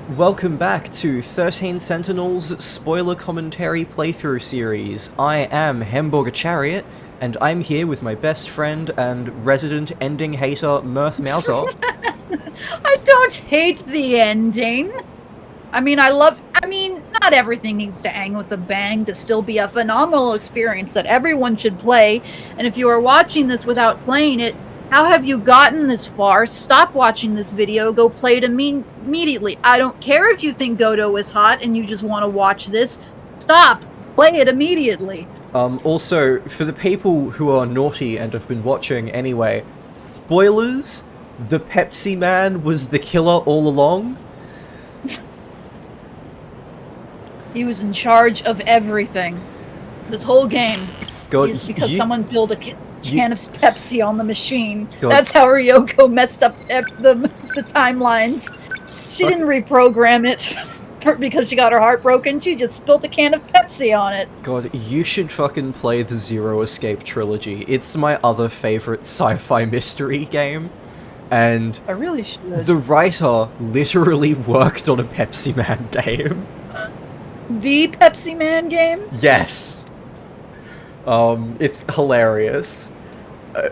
Welcome back to 13 Sentinels spoiler commentary playthrough series. I am Hamburger Chariot, and I'm here with my best friend and resident ending hater, Mirth Mauser. I don't hate the ending. Not everything needs to end with a bang to still be a phenomenal experience that everyone should play. And if you are watching this without playing it, how have you gotten this far? Stop watching this video, go play it immediately. I don't care if you think Gouto is hot and you just want to watch this. Stop! Play it immediately. Also, for the people who are naughty and have been watching anyway, spoilers, the Pepsi Man was the killer all along. He was in charge of everything. This whole game is because someone built a can of Pepsi on the machine. That's how Ryoko messed up the timelines. She didn't reprogram it because she got her heart broken. She just spilled a can of Pepsi on it. God, you should fucking play the Zero Escape trilogy. It's my other favorite sci-fi mystery game. And I really should. The writer literally worked on a Pepsi Man game. The Pepsi Man game? Yes. It's hilarious.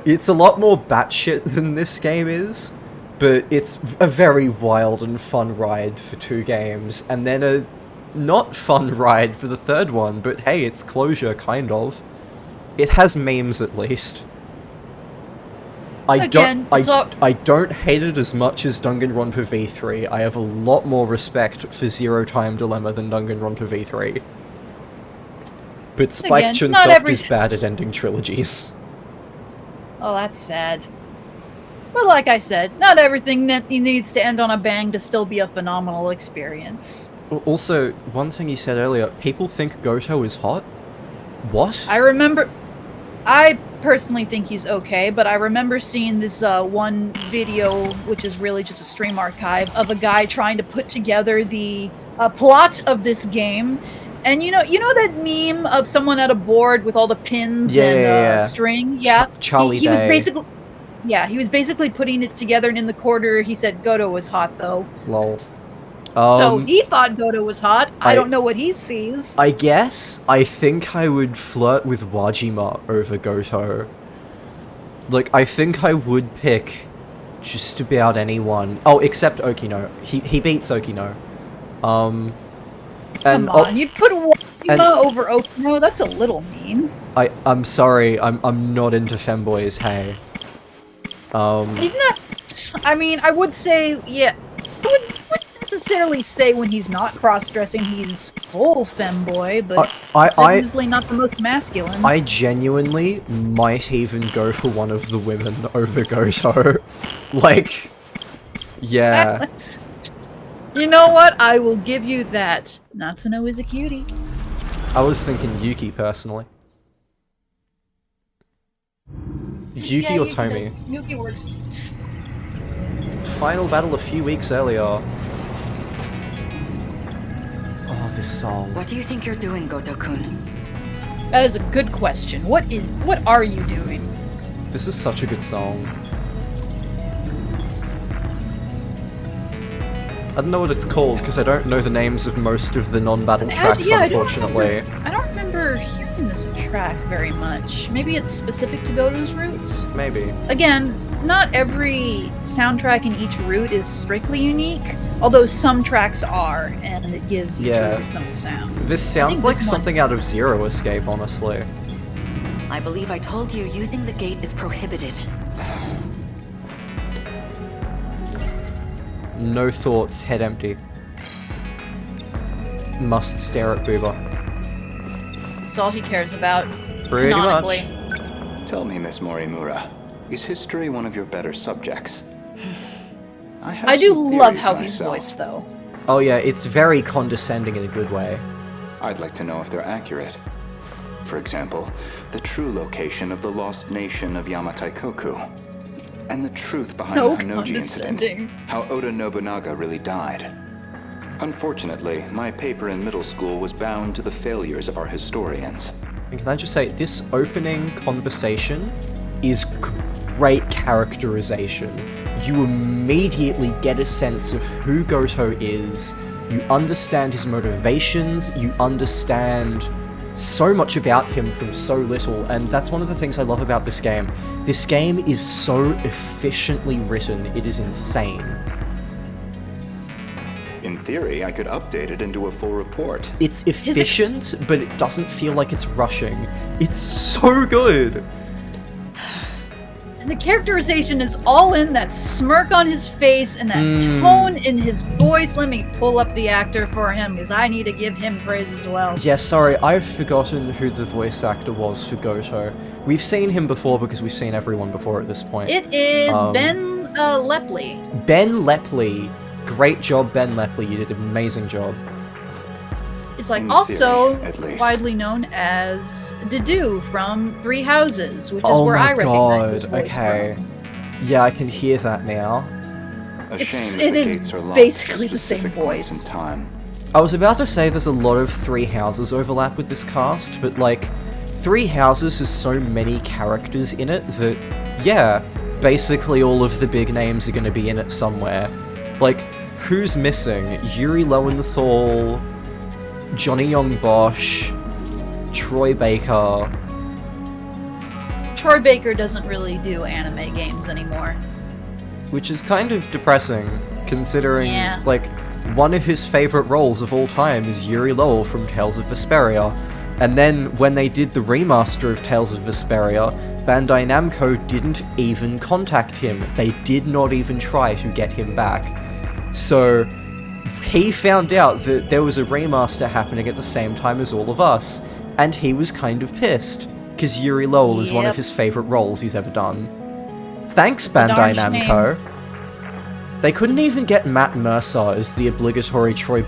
It's a lot more batshit than this game is, but it's a very wild and fun ride for 2 games, and then a not fun ride for the 3rd one, but hey, it's closure, kind of. It has memes, at least. I don't hate it as much as Danganronpa V3. I have a lot more respect for Zero Time Dilemma than Danganronpa V3. But Spike Chunsoft is bad at ending trilogies. Oh, that's sad. But like I said, not everything needs to end on a bang to still be a phenomenal experience. Also, one thing you said earlier, people think Gouto is hot? What? I personally think he's okay, but I remember seeing this one video, which is really just a stream archive, of a guy trying to put together the plot of this game. And you know that meme of someone at a board with all the pins and string? Yeah. Charlie he was basically putting it together, and in the corner he said Gouto was hot, though. Lol. So he thought Gouto was hot. I don't know what he sees. I think I would flirt with Wajima over Gouto. Like, I think I would pick just about anyone. Oh, except Okino. He beats Okino. Come on, you'd put Wajima over Okino? That's a little mean. I'm sorry, I'm not into femboys, hey. He's not... I would say, yeah... I wouldn't necessarily say when he's not cross-dressing he's full femboy, but definitely not the most masculine. I genuinely might even go for one of the women over Gouto. Like, yeah. You know what? I will give you that. Natsuno is a cutie. I was thinking Yuki, personally. Yuki or Tomi? Yuki works. Final battle a few weeks earlier. Oh, this song. What do you think you're doing, Gouto-kun? That is a good question. What are you doing? This is such a good song. I don't know what it's called, because I don't know the names of most of the non-battle tracks, unfortunately. I don't remember hearing this track very much. Maybe it's specific to Gouto's roots? Maybe. Again, not every soundtrack in each route is strictly unique, although some tracks are, and it gives each route its own sound. This sounds like something out of Zero Escape, honestly. I believe I told you using the gate is prohibited. No thoughts, head empty. Must stare at Booba. That's all he cares about. Pretty much. Tell me, Miss Morimura, is history one of your better subjects? I do love how he's voiced, though. Oh yeah, it's very condescending in a good way. I'd like to know if they're accurate. For example, the true location of the lost nation of Yamataikoku. And the truth behind the Hanoji incident. How Oda Nobunaga really died. Unfortunately, my paper in middle school was bound to the failures of our historians. And can I just say, this opening conversation is great characterization. you immediately get a sense of who Gouto is, you understand his motivations, you understand so much about him from so little, and that's one of the things I love about this game. This game is so efficiently written, it is insane. In theory, I could update it into a full report. It's efficient, but it doesn't feel like it's rushing. It's so good! And the characterization is all in that smirk on his face and that tone in his voice. Let me pull up the actor for him, because I need to give him praise as well. Yeah, sorry, I've forgotten who the voice actor was for Gouto. We've seen him before because we've seen everyone before at this point. It is Ben Lepley. Ben Lepley. Great job, Ben Lepley. You did an amazing job. It's like In also theory, at least. widely known as Dedue from Three Houses, which is where I recognize his voice from. Yeah, I can hear that now. A It shame that the is gates are locked basically at the same specific points voice. in time. I was about to say there's a lot of Three Houses overlap with this cast, but like, Three Houses has so many characters in it that, yeah, basically all of the big names are going to be in it somewhere. Like, who's missing? Yuri Lowenthal, Johnny Young Bosch, Troy Baker. Troy Baker doesn't really do anime games anymore. Which is kind of depressing, considering, Yeah. like, one of his favorite roles of all time is Yuri Lowell from Tales of Vesperia. And then, when they did the remaster of Tales of Vesperia, Bandai Namco didn't even contact him. They did not even try to get him back. So, he found out that there was a remaster happening at the same time as all of us, and he was kind of pissed, because Yuri Lowell is one of Yep. his favorite roles he's ever done. Thanks, a Bandai darn Namco. They couldn't even get Matt Mercer as the obligatory Troy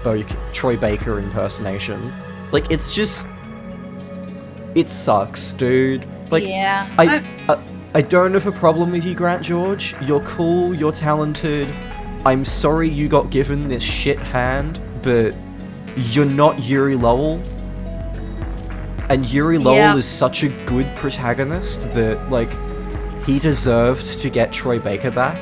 Baker impersonation. Like, it's just... It sucks, dude. Like, Yeah. I don't have a problem with you, Grant George. You're cool, you're talented. I'm sorry you got given this shit hand, but you're not Yuri Lowell. And Yuri Lowell is such a good protagonist that, like, he deserved to get Troy Baker back.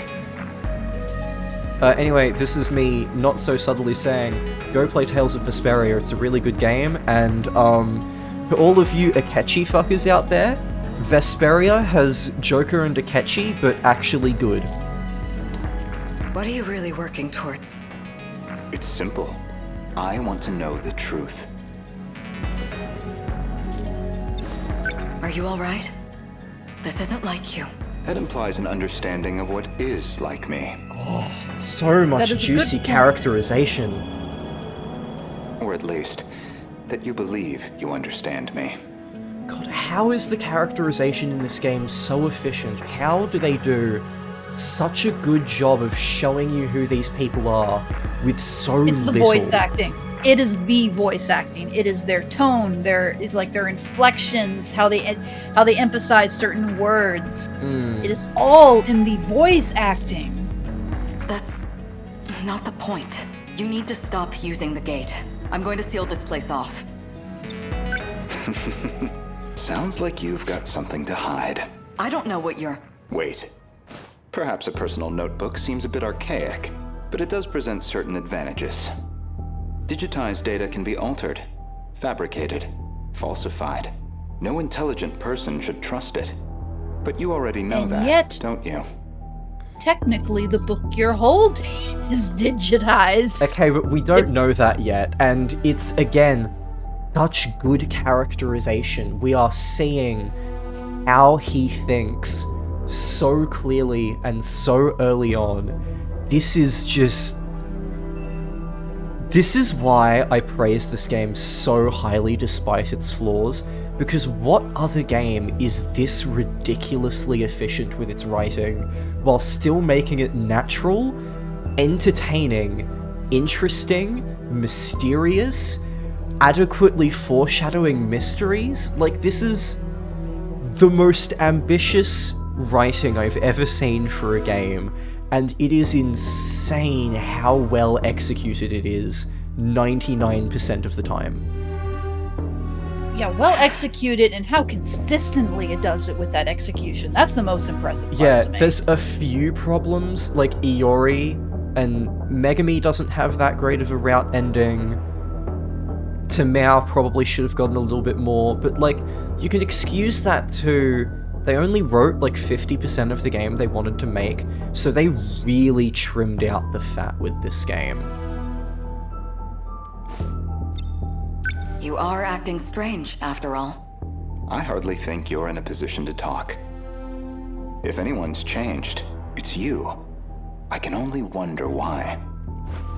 Anyway, this is me not so subtly saying, go play Tales of Vesperia, it's a really good game, and for all of you Akechi fuckers out there, Vesperia has Joker and Akechi, but actually good. What are you really working towards? It's simple. I want to know the truth. Are you alright? This isn't like you. That implies an understanding of what is like me. So much That is a juicy good point. characterization. Or at least, that you believe you understand me. God, how is the characterization in this game so efficient? How do they do such a good job of showing you who these people are with so It's the little? voice acting. It is the voice acting. It is their tone, it's like their inflections, how they emphasize certain words. It is all in the voice acting. That's not the point. You need to stop using the gate. I'm going to seal this place off. Sounds like you've got something to hide. I don't know what you're... Wait. Perhaps a personal notebook seems a bit archaic, but it does present certain advantages. Digitized data can be altered, fabricated, falsified. No intelligent person should trust it. But you already know And that, yet- don't you? Technically, the book you're holding is digitized. Okay, but we don't know that yet, and it's, again, such good characterization. We are seeing how he thinks so clearly and so early on. This is why I praise this game so highly despite its flaws, because what other game is this ridiculously efficient with its writing, while still making it natural, entertaining, interesting, mysterious, adequately foreshadowing mysteries? Like, this is the most ambitious writing I've ever seen for a game, and it is insane how well executed it is 99% of the time. well executed, and how consistently it does it with that execution. That's the most impressive part Yeah, to me. there's a few problems, like Iori, and Megami doesn't have that great of a route ending. Tamao probably should have gotten a little bit more, but like, you can excuse that to, they only wrote like 50% of the game they wanted to make, so they really trimmed out the fat with this game. You are acting strange, after all. I hardly think you're in a position to talk. If anyone's changed, it's you. I can only wonder why.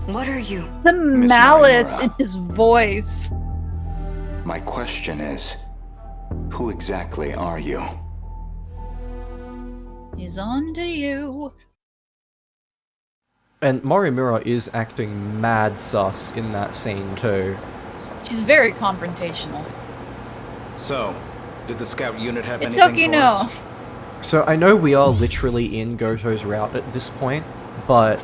What are you? The Miss malice Narimura. in his voice. My question is, who exactly are you? He's on to you. And Morimura is acting mad sus in that scene too. She's very confrontational. So, did the scout unit have It's anything for Okino. us? So I know we are literally in Goto's route at this point, but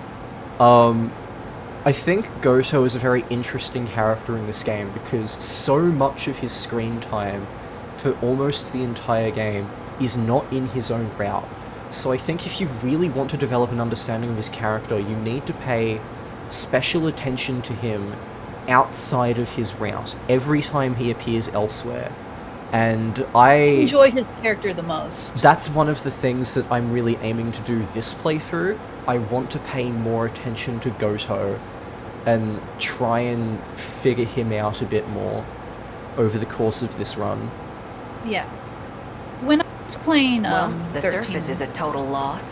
I think Goto is a very interesting character in this game because so much of his screen time for almost the entire game is not in his own route. So I think if you really want to develop an understanding of his character, you need to pay special attention to him outside of his route every time he appears elsewhere. And I Enjoy his character the most. that's one of the things that I'm really aiming to do this playthrough. I want to pay more attention to Goto and try and figure him out a bit more over the course of this run. Yeah. When I was playing Well, the 13, surface is a total loss.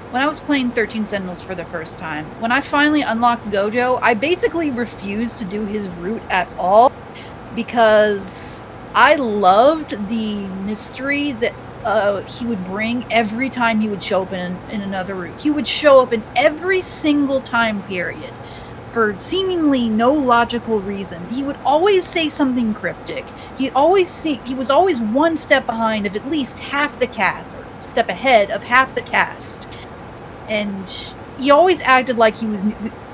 when I was playing 13 Sentinels for the first time, when I finally unlocked Gojo, I basically refused to do his route at all because I loved the mystery that he would bring every time he would show up in another route. He would show up in every single time period for seemingly no logical reason. He would always say something cryptic. He was always one step behind of at least half the cast, or step ahead of half the cast. And he always acted like he was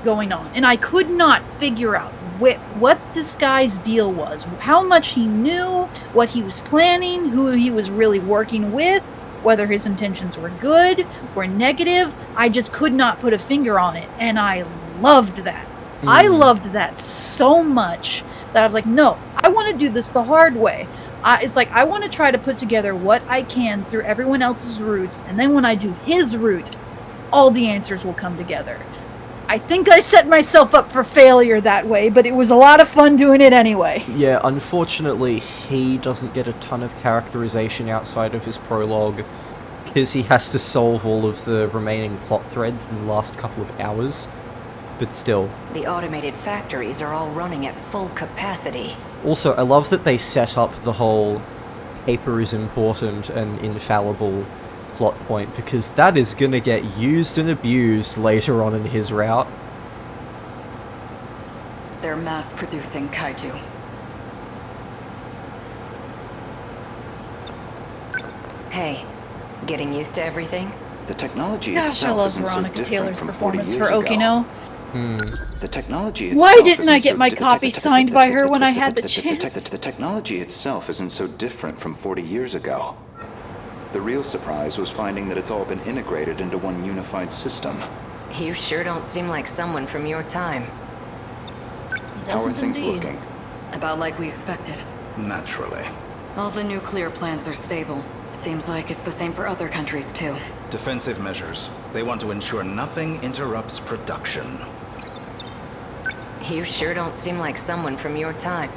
going on. And I could not figure out what this guy's deal was, how much he knew, what he was planning, who he was really working with, whether his intentions were good or negative. I just could not put a finger on it, and I loved that. I loved that so much that I was like, no, I want to do this the hard way. It's like, I want to try to put together what I can through everyone else's routes, and then when I do his route, all the answers will come together. I think I set myself up for failure that way, but it was a lot of fun doing it anyway. Yeah, unfortunately, he doesn't get a ton of characterization outside of his prologue, because he has to solve all of the remaining plot threads in the last couple of hours. But still. The automated factories are all running at full capacity. Also, I love that they set up the whole paper is important and infallible plot point, because that is gonna get used and abused later on in his route. They're mass-producing kaiju. Hey, getting used to everything? The technology Gosh, I itself love isn't Veronica so different Taylor's from 40 performance years for ago. Okino. The technology itself Why didn't I isn't get so my copy signed by her when I had the chance? The technology itself isn't so different from 40 years ago. The real surprise was finding that it's all been integrated into one unified system. You sure don't seem like someone from your time. How are Doesn't things indeed. looking? About like we expected. Naturally. All the nuclear plants are stable. Seems like it's the same for other countries too. Defensive measures. They want to ensure nothing interrupts production. You sure don't seem like someone from your time.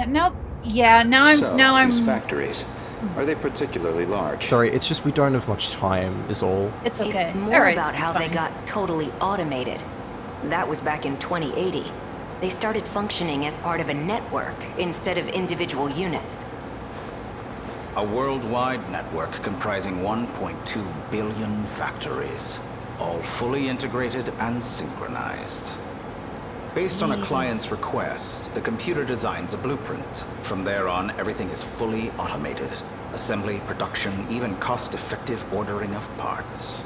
Now I'm These factories, are they particularly large? Sorry, it's just we don't have much time, is all. It's okay. It's more All right, about how it's they fine. got totally automated. That was back in 2080. They started functioning as part of a network instead of individual units. A worldwide network comprising 1.2 billion factories, all fully integrated and synchronized. Based on a client's request, the computer designs a blueprint. From there on, everything is fully automated. Assembly, production, even cost-effective ordering of parts.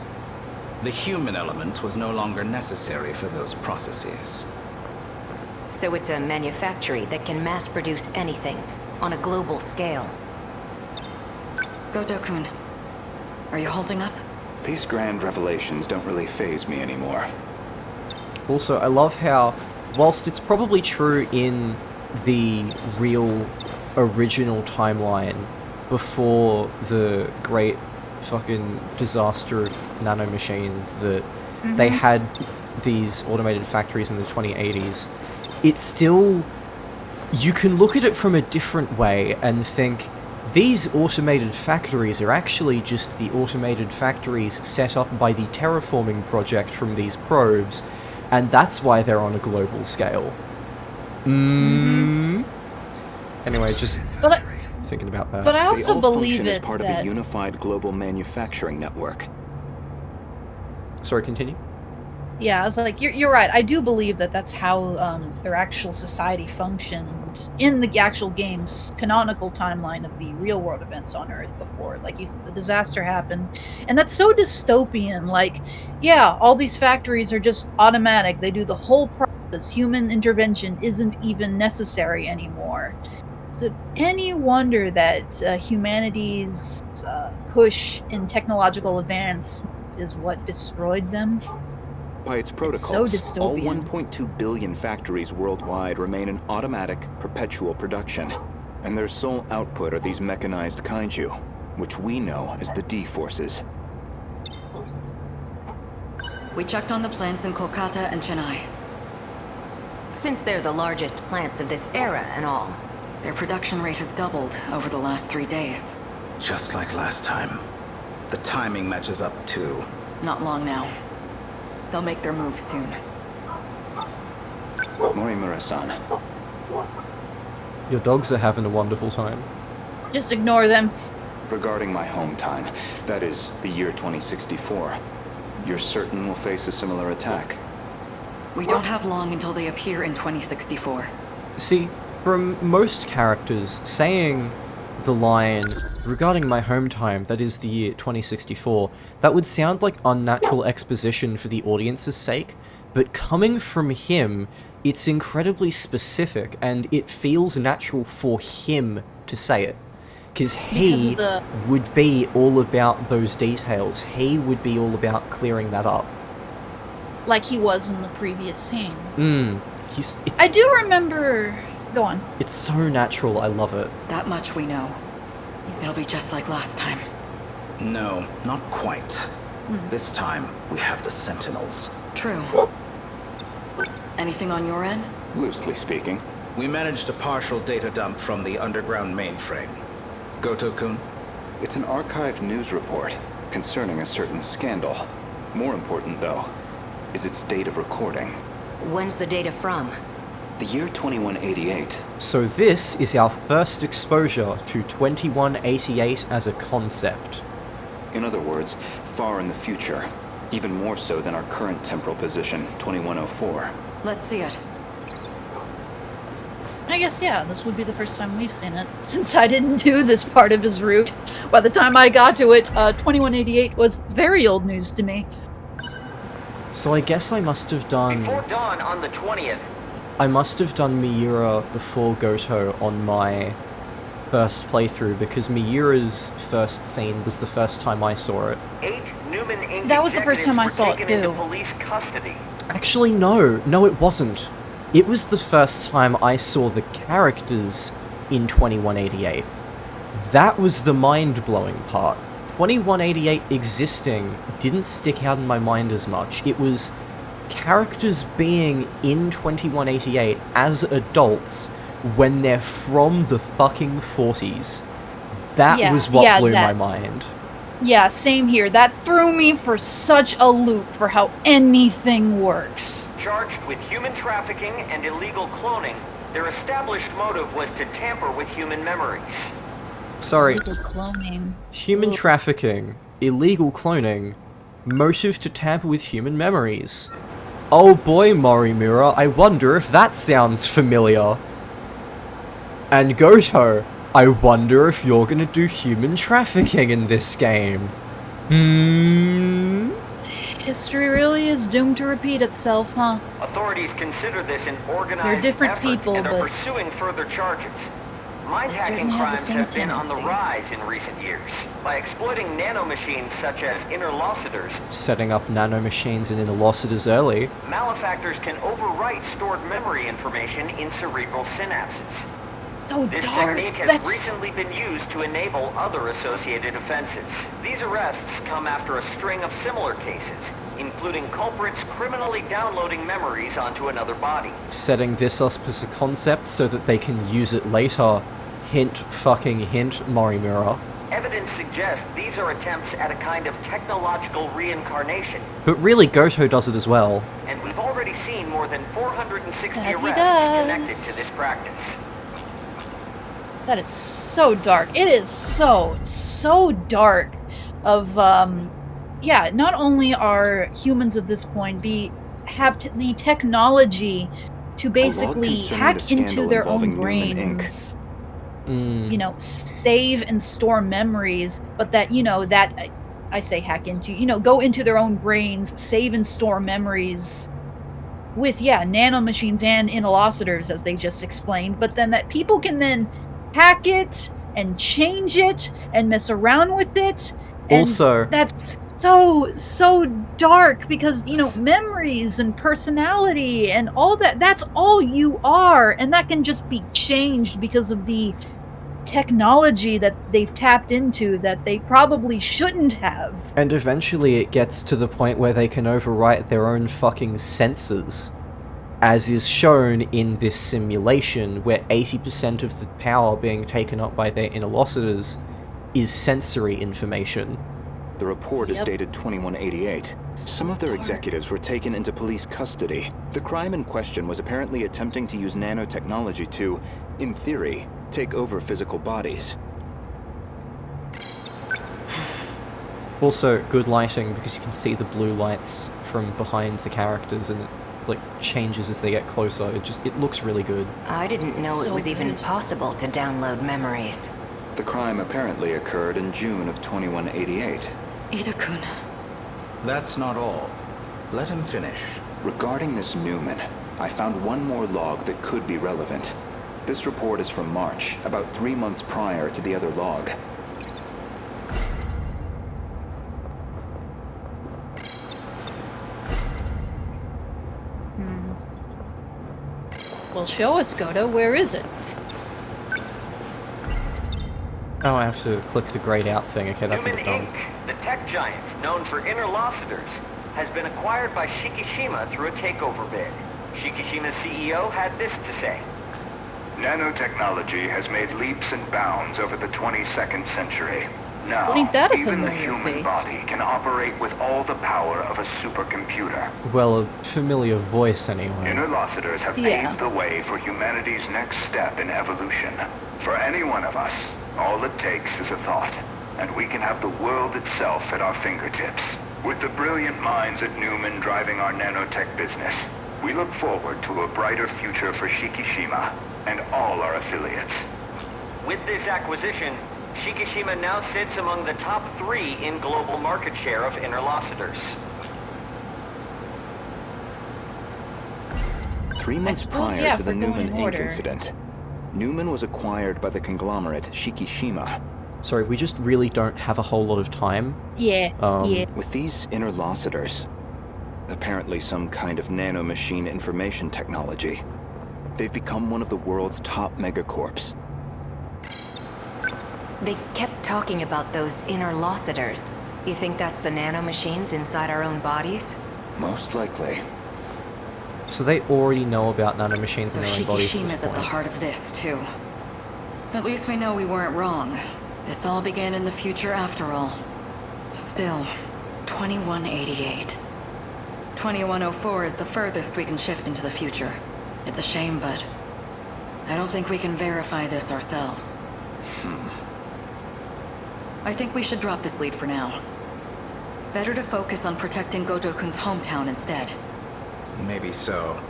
The human element was no longer necessary for those processes. So it's a manufactory that can mass produce anything on a global scale. Gouto-kun, are you holding up? These grand revelations don't really faze me anymore. Also, I love how, whilst it's probably true in the real original timeline before the great fucking disaster of nanomachines that they had these automated factories in the 2080s, it's still, you can look at it from a different way and think these automated factories are actually just the automated factories set up by the terraforming project from these probes, and that's why they're on a global scale. Anyway, just thinking about that. But I also they all believe function it as part of a unified global manufacturing network. Sorry, continue. Yeah, I was like, you're right. I do believe that that's how their actual society functioned in the actual game's canonical timeline of the real-world events on Earth before, like you said, the disaster happened. And that's so dystopian. Like, yeah, all these factories are just automatic. They do the whole process. Human intervention isn't even necessary anymore. So any wonder that humanity's push in technological advance is what destroyed them? By its protocols, so all dystopian. 1.2 billion factories worldwide remain in automatic, perpetual production. And their sole output are these mechanized kaiju, which we know as the D-forces. We checked on the plants in Kolkata and Chennai. Since they're the largest plants of this era and all. Their production rate has doubled over the last 3 days. Just like last time. The timing matches up too. Not long now. They'll make their move soon. Morimura-san, Your dogs are having a wonderful time. Just ignore them. regarding my home time, that is, the year 2064, you're certain we'll face a similar attack? We don't have long until they appear in 2064. See, from most characters, saying the line, regarding my home time, that is the year 2064, that would sound like unnatural exposition for the audience's sake, but coming from him, it's incredibly specific, and it feels natural for him to say it. Because he would be all about those details. He would be all about clearing that up. Like he was in the previous scene. I do remember... Go on. It's so natural, I love it. That much we know. It'll be just like last time. No, not quite. This time, we have the Sentinels. True. Anything on your end? Loosely speaking. We managed a partial data dump from the underground mainframe. Gouto-kun? It's an archived news report concerning a certain scandal. More important, though, is its date of recording. When's the data from? The year 2188. So this is our first exposure to 2188 as a concept. In other words, far in the future. Even more so than our current temporal position, 2104. Let's see it. I guess, yeah, this would be the first time we've seen it, since I didn't do this part of his route. By the time I got to it, 2188 was very old news to me. So I guess I must have done... Before dawn on the 20th. I must have done Miura before Gouto on my first playthrough, because Miura's first scene was the first time I saw it. 8 Newman Inc. That was the first time I saw it, taken into too. police custody. Actually, no, it wasn't. It was the first time I saw the characters in 2188. That was the mind-blowing part. 2188 existing didn't stick out in my mind as much. It was characters being in 2188 as adults when they're from the fucking 40s. That was what blew my mind. Yeah, same here. That threw me for such a loop for how anything works. Charged with human trafficking and illegal cloning, their established motive was to tamper with human memories. Sorry. Illegal cloning. Human trafficking, illegal cloning, motive to tamper with human memories. Oh boy, Morimura, I wonder if that sounds familiar. And Gouto, I wonder if you're gonna do human trafficking in this game. History really is doomed to repeat itself, huh? Authorities consider this an They're organized different effort people, and are but pursuing further charges. Mind they hacking certainly have the crimes same have been on the tendency. rise in recent years. By exploiting nanomachines such as Innerlocitors, Setting up nanomachines and Innerlocitors early. malefactors can overwrite stored memory information in cerebral synapses. So This dark. technique has recently been used to enable other associated offenses. These arrests come after a string of similar cases, including culprits criminally downloading memories onto another body. Setting this up as a concept so that they can use it later. Hint fucking hint, Morimura. Evidence suggests these are attempts at a kind of technological reincarnation, But really, Gouto does it as well. and we've already seen more than 460 That he arrests connected does. to this practice. That is so dark. It is so dark. Of yeah, not only are humans at this point have the technology to basically concerning hack the into scandal their own involving Newman, Inc. brains, Mm. you know, save and store memories, but that, you know, that I say hack into, you know, go into their own brains, save and store memories with, yeah, nanomachines and Innerlocitors, as they just explained, but then that people can then hack it and change it and mess around with it. And Also, that's so dark because, you know, memories and personality and all that, that's all you are, and that can just be changed because of the technology that they've tapped into that they probably shouldn't have. and eventually it gets to the point where they can overwrite their own fucking senses, as is shown in this simulation where 80% of the power being taken up by their Innerlocitors is sensory information. The report is Yep. dated 2188. Some of their executives were taken into police custody. The crime in question was apparently attempting to use nanotechnology to, in theory, take over physical bodies. Also, good lighting because you can see the blue lights from behind the characters and it like changes as they get closer. It looks really good. I didn't know it So was even good. possible to download memories. The crime apparently occurred in June of 2188. Ida-kun. That's not all. Let him finish. Regarding this Newman, I found one more log that could be relevant. This report is from March, about 3 months prior to the other log. Well, show us, Gouto. Where is it? Oh, I have to click the grayed out thing. Okay, that's a Newman bit dumb. Inc., the tech giant known for Innerlocitors, has been acquired by Shikishima through a takeover bid. Shikishima's CEO had this to say. Nanotechnology has made leaps and bounds over the 22nd century. Now, Ain't that a even the familiar human face? body can operate with all the power of a supercomputer. Well, a familiar voice anyway. Innerlocitors have Yeah. paved the way for humanity's next step in evolution. For any one of us, all it takes is a thought, and we can have the world itself at our fingertips. With the brilliant minds at Newman driving our nanotech business, we look forward to a brighter future for Shikishima and all our affiliates. With this acquisition, Shikishima now sits among the top 3 in global market share of Innerlocitors. 3 months suppose, prior yeah, to the if we're going Newman in Inc. order. incident, Newman was acquired by the conglomerate Shikishima. Sorry, we just really don't have a whole lot of time. Yeah, yeah. With these Innerlocitors, apparently some kind of nanomachine information technology, they've become one of the world's top megacorps. They kept talking about those Innerlocitors. You think that's the nanomachines inside our own bodies? Most likely. So they already know about nanomachines So in their own bodies at this Shikishima's at the point. heart of this, too. At least we know we weren't wrong. This all began in the future after all. Still, 2188. 2104 is the furthest we can shift into the future. It's a shame, but I don't think we can verify this ourselves. I think we should drop this lead for now. Better to focus on protecting Goto-kun's hometown instead. Maybe so.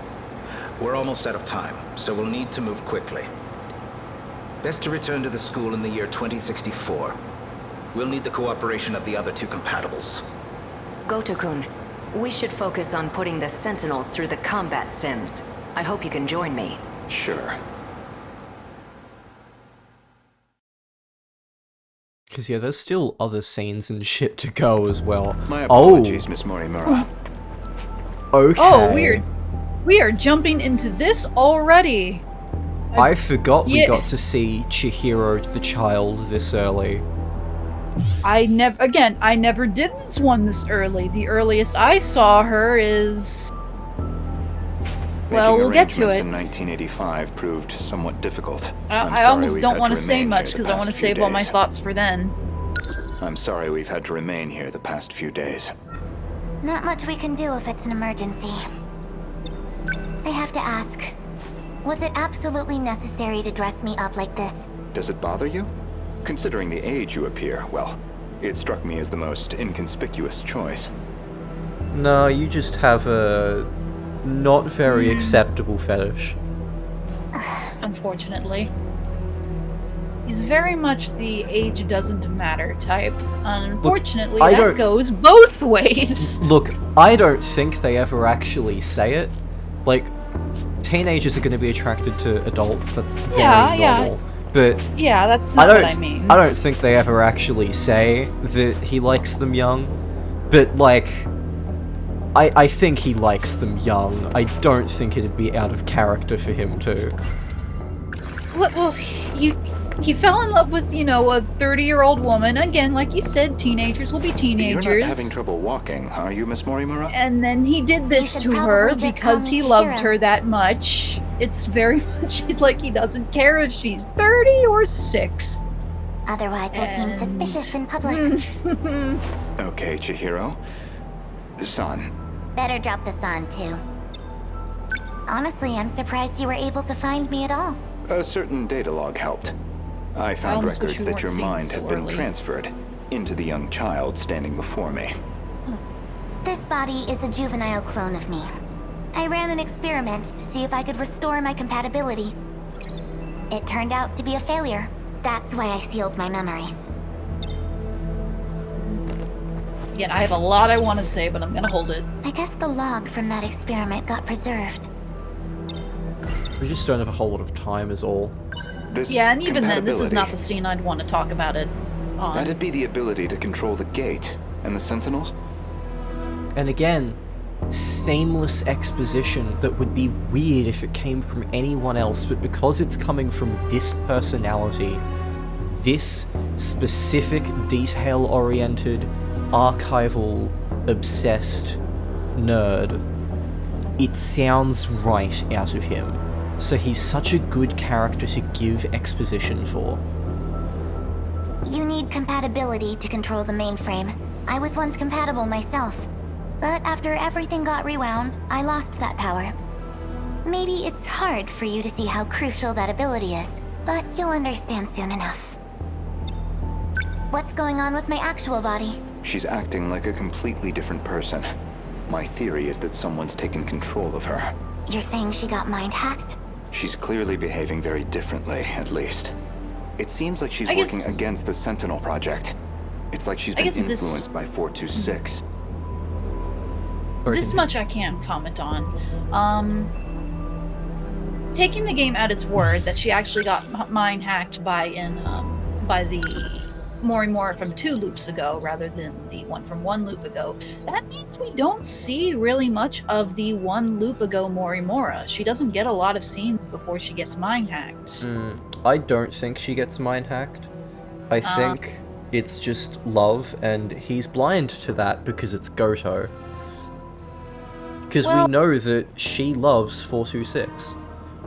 We're almost out of time, so we'll need to move quickly. Best to return to the school in the year 2064. We'll need the cooperation of the other 2 compatibles. Goto-kun, We should focus on putting the Sentinels through the combat sims. I hope you can join me. Sure. Because, yeah, there's still other scenes and shit to go as well. My apologies, Miss Morimura. Okay. Oh, weird. We are jumping into this already. I forgot we got to see Chihiro the child this early. I never did this one this early. The earliest I saw her is... Well, we'll get to it. In 1985 proved somewhat difficult. I almost don't want to say much because I want to save all my thoughts for then. I'm sorry we've had to remain here the past few days. Not much we can do if it's an emergency. I have to ask, was it absolutely necessary to dress me up like this? Does it bother you? Considering the age you appear, well, it struck me as the most inconspicuous choice. No, you just have a not very acceptable fetish. Unfortunately. He's very much the age doesn't matter type. Unfortunately, look, that goes both ways. Look, I don't think they ever actually say it. Like, teenagers are going to be attracted to adults, that's very normal. Yeah. But yeah, that's not what I mean. I don't think they ever actually say that he likes them young. But, like, I think he likes them young. I don't think it'd be out of character for him to. Well, he fell in love with, you know, a 30-year-old woman. Again, like you said, teenagers will be teenagers. You're not having trouble walking, are you, Miss Morimura? And then he did this to her because he loved her that much. It's very much, he's like, he doesn't care if she's 30 or 6. Otherwise we'll seem suspicious in public. Okay, Chihiro. San. Better drop the san, too. Honestly, I'm surprised you were able to find me at all. A certain data log helped. I found records that your mind had been transferred into the young child standing before me. This body is a juvenile clone of me. I ran an experiment to see if I could restore my compatibility. It turned out to be a failure. That's why I sealed my memories. Again, I have a lot I want to say, but I'm gonna hold it. I guess the log from that experiment got preserved. We just don't have a whole lot of time is all. Yeah, and even then, this is not the scene I'd want to talk about it on. That'd be the ability to control the gate and the Sentinels. And again, seamless exposition that would be weird if it came from anyone else, but because it's coming from this personality, this specific detail-oriented, archival, obsessed nerd, it sounds right out of him. So he's such a good character to give exposition for. You need compatibility to control the mainframe. I was once compatible myself. But after everything got rewound, I lost that power. Maybe it's hard for you to see how crucial that ability is, but you'll understand soon enough. What's going on with my actual body? She's acting like a completely different person. My theory is that someone's taken control of her. You're saying she got mind-hacked? She's clearly behaving very differently, at least. It seems like she's working against the Sentinel project. It's like she's been influenced by 426. This much I can comment on. Taking the game at its word that she actually got mind hacked by the Morimura from 2 loops ago rather than the one from 1 loop ago, that means we don't see really much of the 1 loop ago Morimura. She doesn't get a lot of scenes before she gets mind hacked. I don't think she gets mind hacked. I think it's just love, and he's blind to that because it's Gouto. Because we know that she loves 426.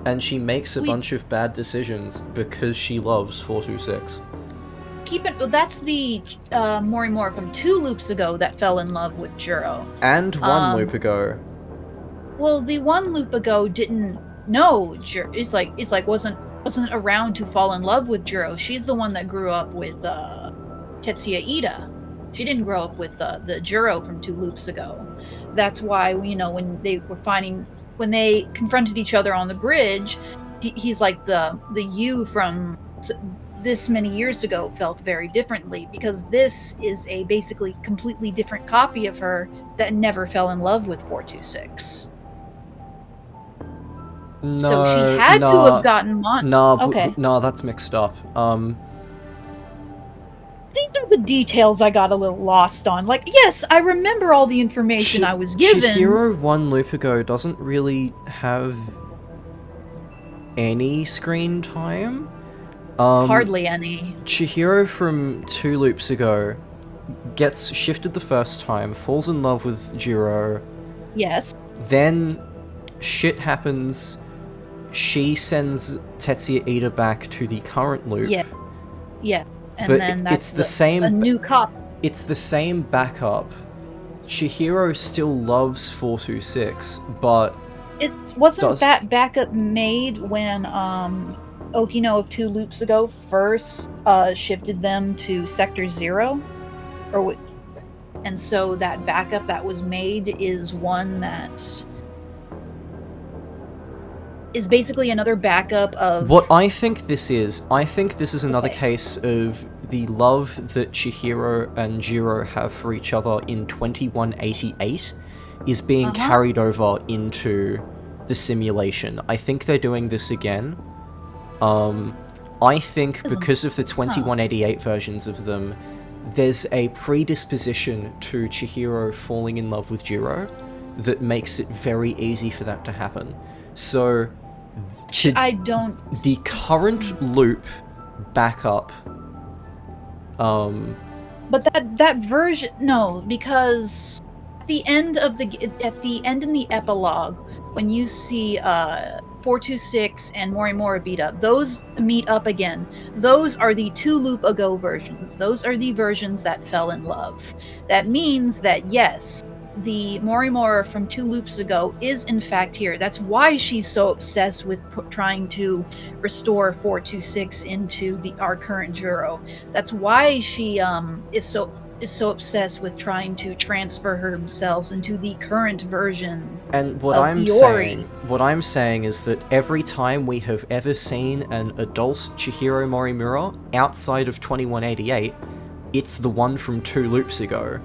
And she makes a bunch of bad decisions because she loves 426. That's the Morimura from 2 loops ago that fell in love with Juro. And 1 loop ago. Well, the 1 loop ago didn't know Juro. It's like wasn't around to fall in love with Juro. She's the one that grew up with Tetsuya Ida. She didn't grow up with the Juro from 2 loops ago. That's why, you know, when they confronted each other on the bridge, he's like the you from this many years ago felt very differently, because this is a basically completely different copy of her that never fell in love with 426. No, so she had to have gotten No, that's mixed up. These are the details I got a little lost on. Like, yes, I remember all the information I was given. Chihiro one loop ago doesn't really have any screen time. Hardly any. Chihiro from 2 loops ago gets shifted the first time, falls in love with Jiro. Yes. Then shit happens. She sends Tetsuya Ida back to the current loop. Yeah. Yeah. And but then that's it's the same. A new cop. It's the same backup. Chihiro still loves 426, but wasn't that backup made when Okino of 2 loops ago first shifted them to Sector 0? And so that backup that was made is one that is basically another backup of... What I think this is another case of the love that Chihiro and Jiro have for each other in 2188 is being carried over into the simulation. I think they're doing this again. I think because of the 2188 versions of them, there's a predisposition to Chihiro falling in love with Jiro that makes it very easy for that to happen. So... The current loop backup... But that version... No, because... At the end in the epilogue, when you see 426 and Morimura beat up, those meet up again. Those are the 2 loop ago versions. Those are the versions that fell in love. That means that, yes, the Morimura from 2 loops ago is in fact here. That's why she's so obsessed with trying to restore 426 into our current Juro. That's why she is so obsessed with trying to transfer themselves into the current version. And what I'm saying is that every time we have ever seen an adult Chihiro Morimura outside of 2188, it's the one from 2 loops ago.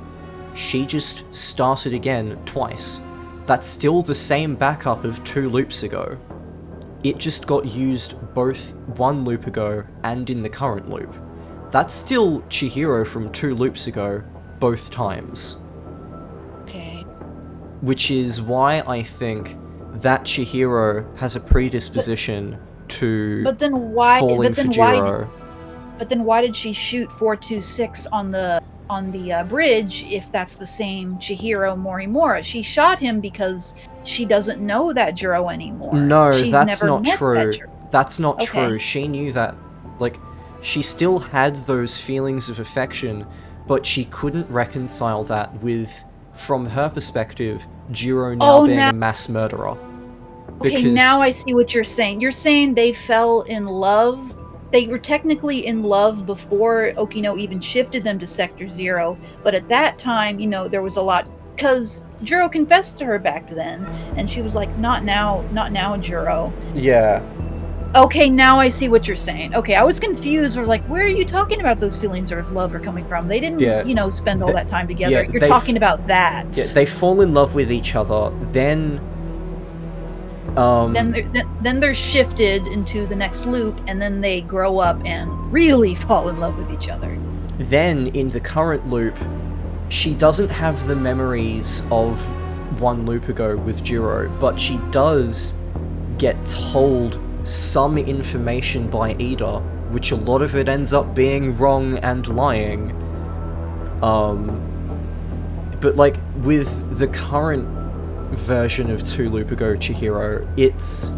She just started again twice. That's still the same backup of 2 loops ago. It just got used both 1 loop ago and in the current loop. That's still Chihiro from 2 loops ago, both times. Okay. Which is why I think that Chihiro has a predisposition to falling for Jiro. But then why did she shoot 426 on the bridge if that's the same Chihiro Morimura? She shot him because she doesn't know that Jiro anymore. No, that's not true. That's not true. She knew that, she still had those feelings of affection, but she couldn't reconcile that with, from her perspective, Jiro being a mass murderer. Okay, now I see what you're saying. You're saying they fell in love. They were technically in love before Okino even shifted them to Sector 0, but at that time, there was a lot, because Jiro confessed to her back then, and she was like, not now, Jiro. Yeah. Okay, now I see what you're saying. Okay, I was confused. I was like, where are you talking about those feelings of love are coming from? They didn't, spend all that time together. You're talking about that. Yeah, they fall in love with each other, then... Then they're shifted into the next loop, and then they grow up and really fall in love with each other. Then, in the current loop, she doesn't have the memories of 1 loop ago with Jiro, but she does get told some information by Ida, which a lot of it ends up being wrong and lying. But with the current version of 2 loop ago Chihiro, it's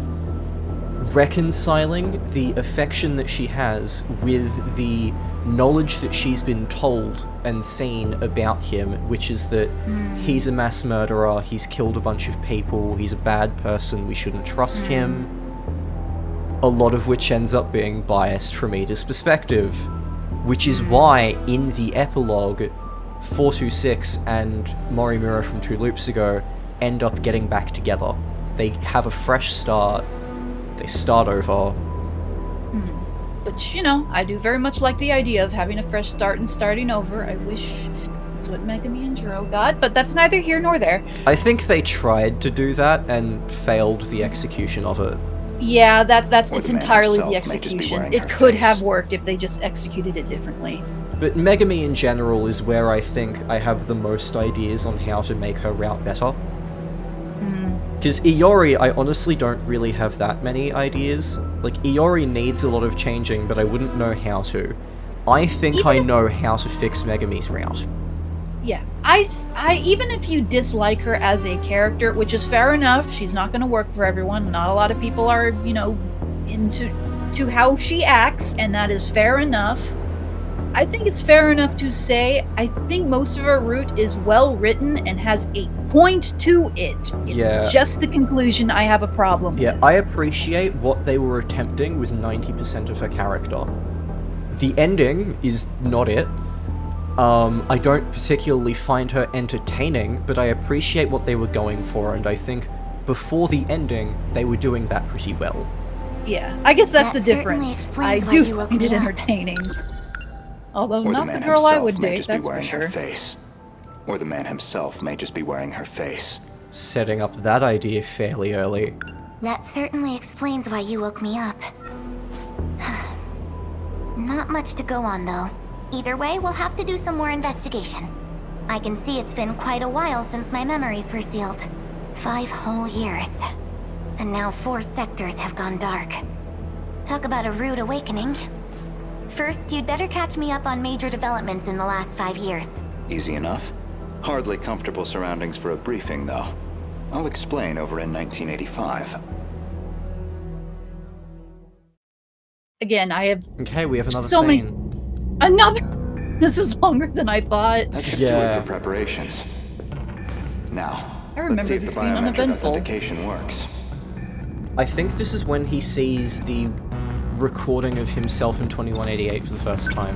reconciling the affection that she has with the knowledge that she's been told and seen about him, which is that he's a mass murderer, he's killed a bunch of people, he's a bad person, we shouldn't trust him. A lot of which ends up being biased from Ida's perspective, which is why in the epilogue 426 and Morimura from 2 loops ago end up getting back together. They have a fresh start, they start over. which, you know, I do very much like the idea of having a fresh start and starting over. I wish that's what Megami and Jiro got, but that's neither here nor there. I think they tried to do that and failed the execution of it. Yeah, it's entirely the execution. It could have worked if they just executed it differently. But Megami in general is where I think I have the most ideas on how to make her route better. Because Iori, I honestly don't really have that many ideas. Like, Iori needs a lot of changing, but I wouldn't know how to. I think I know how to fix Megami's route. Yeah, I even if you dislike her as a character, which is fair enough, she's not going to work for everyone. Not a lot of people are, you know, into how she acts, and that is fair enough. I think it's fair enough to say I think most of her route is well written and has a point to it. It's just the conclusion I have a problem with. I appreciate what they were attempting with 90% of her character. The ending is not it. I don't particularly find her entertaining, but I appreciate what they were going for, and I think before the ending, they were doing that pretty well. Yeah, I guess that's the difference. I do find it entertaining. Although not the girl I would date, that's for sure. Or the man himself may just be wearing her face. Setting up that idea fairly early. That certainly explains why you woke me up. Not much to go on, though. Either way, we'll have to do some more investigation. I can see it's been quite a while since my memories were sealed. 5 whole years. And now 4 sectors have gone dark. Talk about a rude awakening. First, you'd better catch me up on major developments in the last 5 years. Easy enough. Hardly comfortable surroundings for a briefing, though. I'll explain over in 1985. Again, I have we have another scene. Another? This is longer than I thought. That should do it for preparations. Now, I remember let's see if this the being biometric uneventful. authentication works. I think this is when he sees the recording of himself in 2188 for the first time.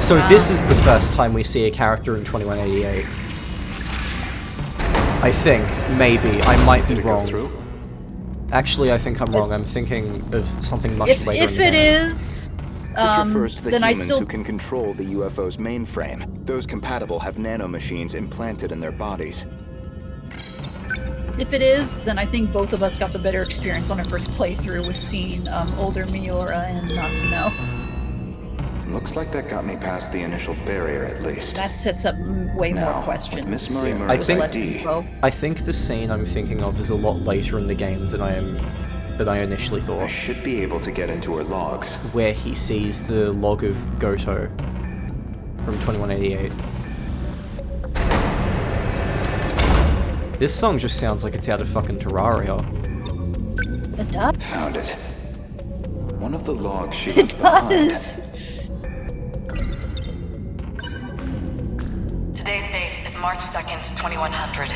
So this is the first time we see a character in 2188. I think, maybe, I might be wrong. Actually, I think I'm wrong. I'm thinking of something much later in the game. If it is, this refers to the then humans who can control the UFO's mainframe. Those compatible have nanomachines implanted in their bodies. If it is, then I think both of us got the better experience on our first playthrough with seeing older Miura and Natsuno. Looks like that got me past the initial barrier, at least. That sets up way more questions. Miss Murray Murray's ID. I think the scene I'm thinking of is a lot later in the game than I initially thought. I should be able to get into her logs. Where he sees the log of Gouto from 2188. This song just sounds like it's out of fucking Terraria. It does. Found it. One of the logs she left behind. Today's date is March 2nd, 2100.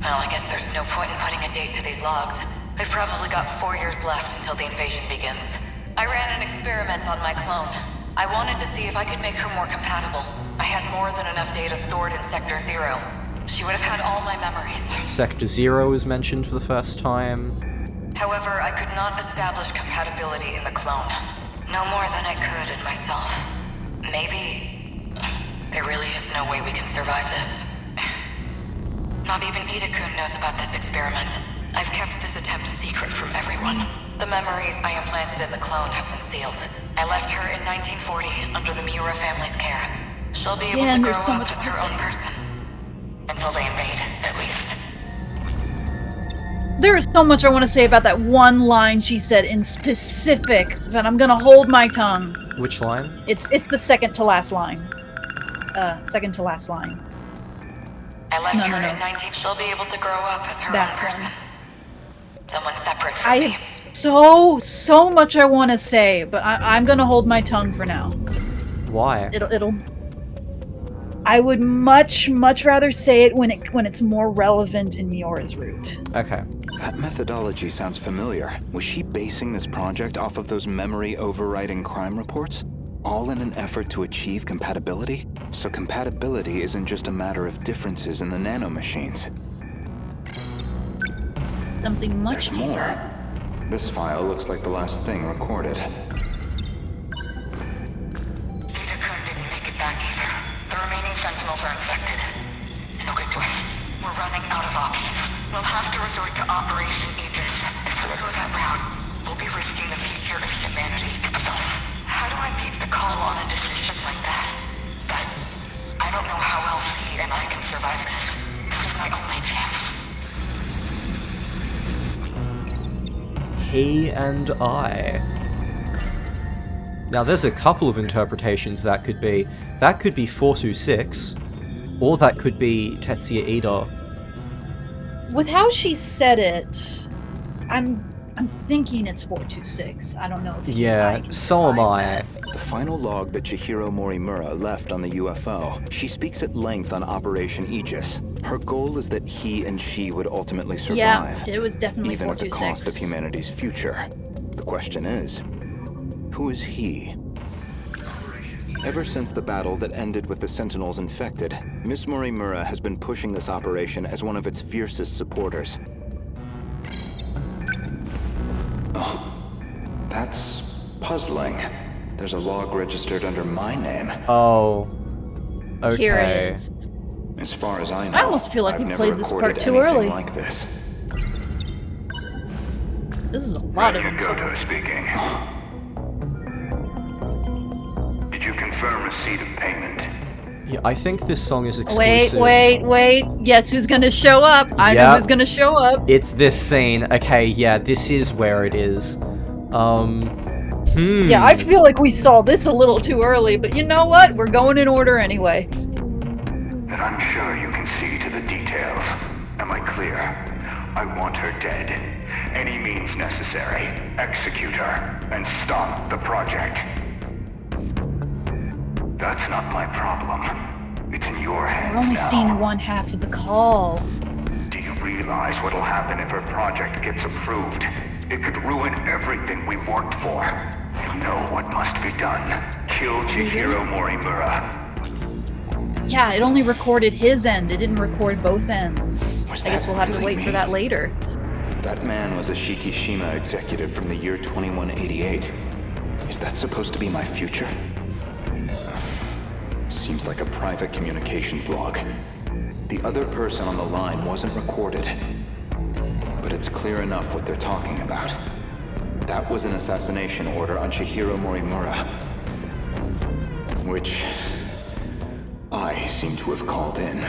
Well, I guess there's no point in putting a date to these logs. I've probably got 4 years left until the invasion begins. I ran an experiment on my clone. I wanted to see if I could make her more compatible. I had more than enough data stored in Sector 0. She would have had all my memories. Sector 0 is mentioned for the first time. However, I could not establish compatibility in the clone. No more than I could in myself. Maybe there really is no way we can survive this. Not even Ida-kun knows about this experiment. I've kept this attempt secret from everyone. The memories I implanted in the clone have been sealed. I left her in 1940 under the Miura family's care. She'll be able to grow up as her own person. Until they invade, at least. There is so much I want to say about that one line she said in specific, but I'm gonna hold my tongue. Which line? It's the second to last line. Second to last line. I left her in 19. She'll be able to grow up as her own person. Someone separate from me. I have so much I want to say, but I'm gonna hold my tongue for now. Why? I would much rather say it when it's more relevant in Miura's route. Okay. That methodology sounds familiar. Was she basing this project off of those memory overriding crime reports? All in an effort to achieve compatibility? So compatibility isn't just a matter of differences in the nanomachines. Something much There's more. This file looks like the last thing recorded. resort to Operation Aegis. If we go that route, we'll be risking the future of humanity itself. How do I make the call on a decision like that? But I don't know how else he and I can survive this. This is my only chance. He and I. Now there's a couple of interpretations that could be. That could be 426, or that could be Tetsuya Ida. With how she said it, I'm thinking it's 426. I don't know if yeah, so am I. The final log that Chihiro Morimura left on the UFO, she speaks at length on Operation Aegis. Her goal is that he and she would ultimately survive. Yeah, it was definitely even 426. at the cost of humanity's future. The question is, who is he? Ever since the battle that ended with the Sentinels infected, Miss Morimura has been pushing this operation as one of its fiercest supporters. Oh, that's puzzling. There's a log registered under my name. Oh. Okay. Here it is. As far as I know, I almost feel like I've we never played this part recorded too anything early. like this. This is a lot of Renya info. Gouto speaking. Did you confirm receipt of payment? Yeah, I think this song is exclusive. Wait. Guess who's gonna show up? I know who's gonna show up. It's this scene. Okay, yeah, this is where it is. Yeah, I feel like we saw this a little too early, but you know what? We're going in order anyway. Then I'm sure you can see to the details. Am I clear? I want her dead. Any means necessary. Execute her and stop the project. That's not my problem. It's in your hands We're only now. seeing one half of the call. Do you realize what'll happen if her project gets approved? It could ruin everything we worked for. You know what must be done. Kill Chihiro Morimura. Yeah, it only recorded his end. It didn't record both ends. Was I guess that we'll have to really wait for me? that later. That man was a Shikishima executive from the year 2188. Is that supposed to be my future? Seems like a private communications log. The other person on the line wasn't recorded. But it's clear enough what they're talking about. That was an assassination order on Chihiro Morimura. Which I seem to have called in.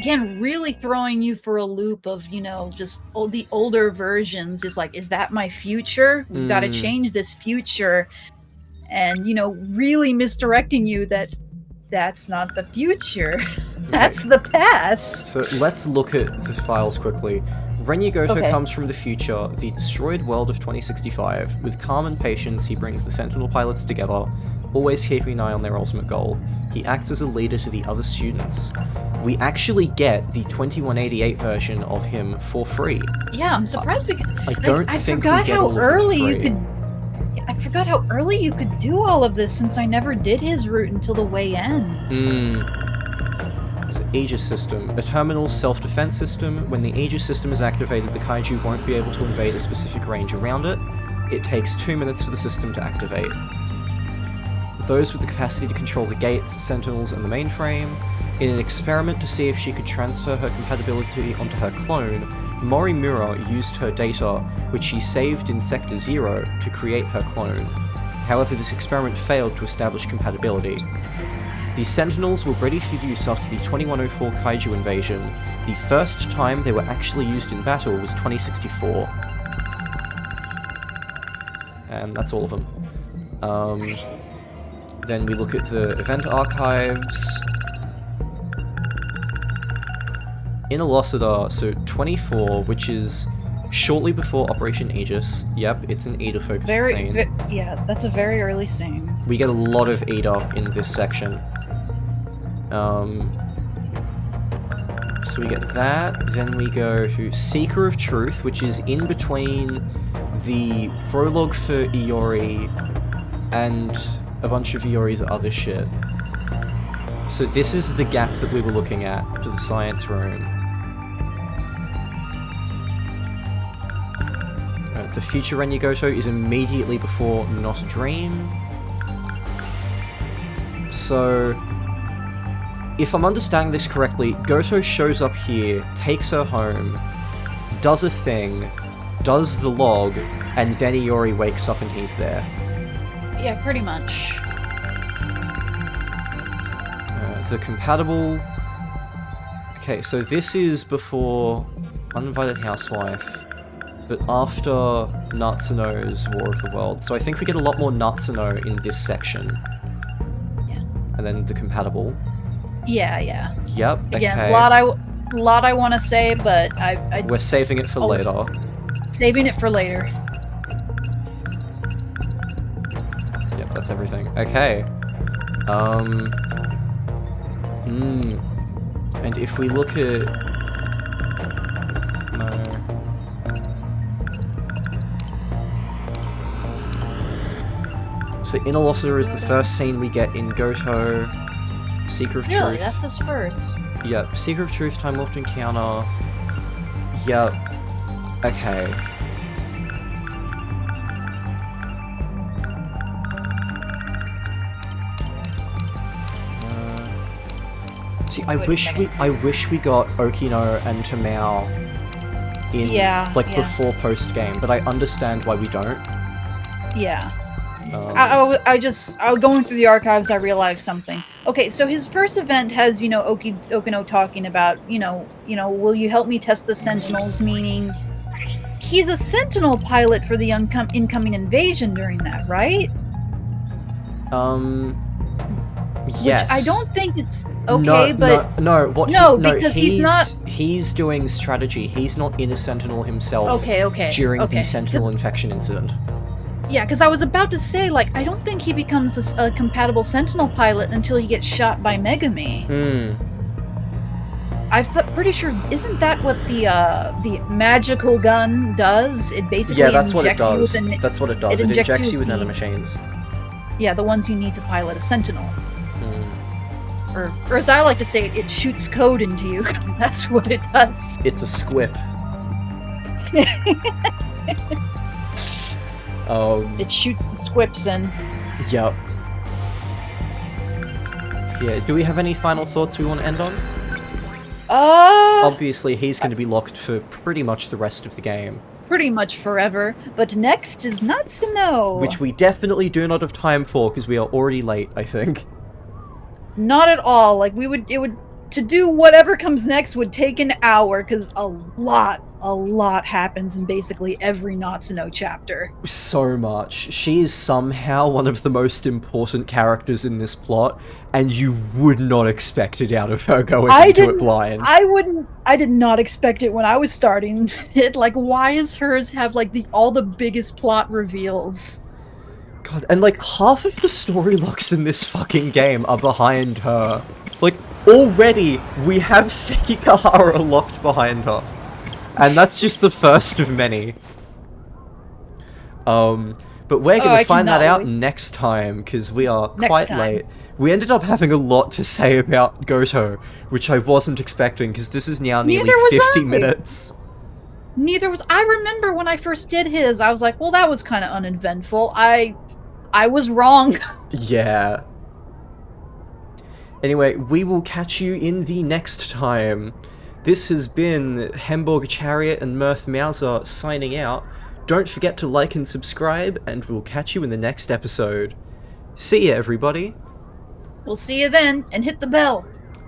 Again, really throwing you for a loop of, just the older versions. Is like, is that my future? We've got to change this future. And, really misdirecting you that that's not the future. That's the past. So let's look at the files quickly. Renya Gouto comes from the future, the destroyed world of 2065. With calm and patience, he brings the Sentinel pilots together, always keeping an eye on their ultimate goal. He acts as a leader to the other students. We actually get the 2188 version of him for free. Yeah, I'm surprised because I don't think we get all of it free. I forgot how early you could do all of this since I never did his route until the way end. So Aegis system. A terminal self-defense system. When the Aegis system is activated, the kaiju won't be able to invade a specific range around it. It takes 2 minutes for the system to activate. Those with the capacity to control the gates, Sentinels, and the mainframe. In an experiment to see if she could transfer her compatibility onto her clone, Morimura used her data, which she saved in Sector 0, to create her clone. However, this experiment failed to establish compatibility. The Sentinels were ready for use after the 2104 kaiju invasion. The first time they were actually used in battle was 2064. And that's all of them. Then we look at the event archives. Innerlocitor, so 24, which is shortly before Operation Aegis. Yep, it's an Ida-focused scene. Yeah, that's a very early scene. We get a lot of Ida in this section. So we get that, then we go to Seeker of Truth, which is in between the prologue for Iori and a bunch of Iori's other shit. So this is the gap that we were looking at for the science room. The future Renya Gouto is immediately before Not a Dream. So if I'm understanding this correctly, Gouto shows up here, takes her home, does a thing, does the log, and Vanillaware wakes up and he's there. Yeah, pretty much. The compatible... Okay, so this is before Uninvited Housewife, but after Natsuno's War of the Worlds. So I think we get a lot more Natsuno in this section. Yeah. And then the compatible. Yeah, yeah. Yep, Again, okay. a lot I want to say, but I... We're saving it for later. Saving it for later. Yep, that's everything. Okay. And if we look at... No. So Innerlocitor is the first scene we get in Gouto. Seeker of Truth. Really? That's his first? Yep. Seeker of Truth, Time Warped Encounter. Yep. Okay. See, I wish we got Okino and Tamao in before post game, but I understand why we don't. Yeah. I was going through the archives, I realized something. Okay, so his first event has, Okino talking about, will you help me test the Sentinels, meaning he's a Sentinel pilot for the incoming invasion during that, right? Yes. Which I don't think is okay, because he's not... He's doing strategy. He's not in a Sentinel himself during the Sentinel infection incident. Yeah, because I was about to say, I don't think he becomes a compatible Sentinel pilot until he gets shot by Megami. I'm pretty sure, isn't that what the magical gun does? It basically that's what it does. That's what it does. It injects you with nanomachines. Yeah, the ones you need to pilot a Sentinel. Or as I like to say, it shoots code into you. That's what it does. It's a squip. It shoots the squips in. Yep. Yeah, do we have any final thoughts we want to end on? Obviously, he's going to be locked for pretty much the rest of the game. Pretty much forever. But next is Natsuno. Which we definitely do not have time for, because we are already late, I think. Not at all. To do whatever comes next would take an hour, because a lot happens in basically every Natsuno chapter. So much. She is somehow one of the most important characters in this plot, and you would not expect it out of her going into it blind. I did not expect it when I was starting it. Why does hers have, all the biggest plot reveals? God, and half of the story locks in this fucking game are behind her. Already, we have Sekigahara locked behind her. And that's just the first of many. But we're gonna find that out next time, because we are quite late. We ended up having a lot to say about Gouto, which I wasn't expecting, because this is now nearly 50 minutes. Neither was I. Remember when I first did his, I was like, well, that was kind of uneventful. I was wrong. Yeah. Anyway, we will catch you in the next time. This has been Hamburg Chariot and Mirth Mauser signing out. Don't forget to like and subscribe, and we'll catch you in the next episode. See ya, everybody. We'll see you then, and hit the bell.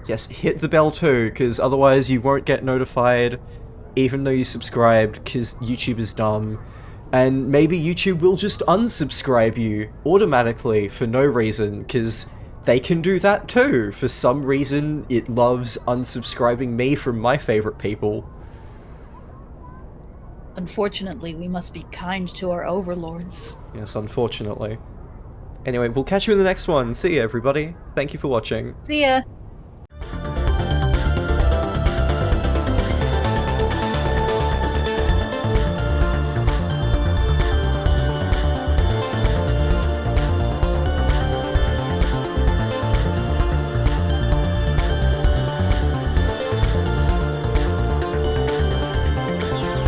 Yes, hit the bell too, because otherwise you won't get notified, even though you subscribed, because YouTube is dumb. And maybe YouTube will just unsubscribe you automatically for no reason, because they can do that too. For some reason, it loves unsubscribing me from my favorite people. Unfortunately, we must be kind to our overlords. Yes, unfortunately. Anyway, we'll catch you in the next one. See ya, everybody. Thank you for watching. See ya.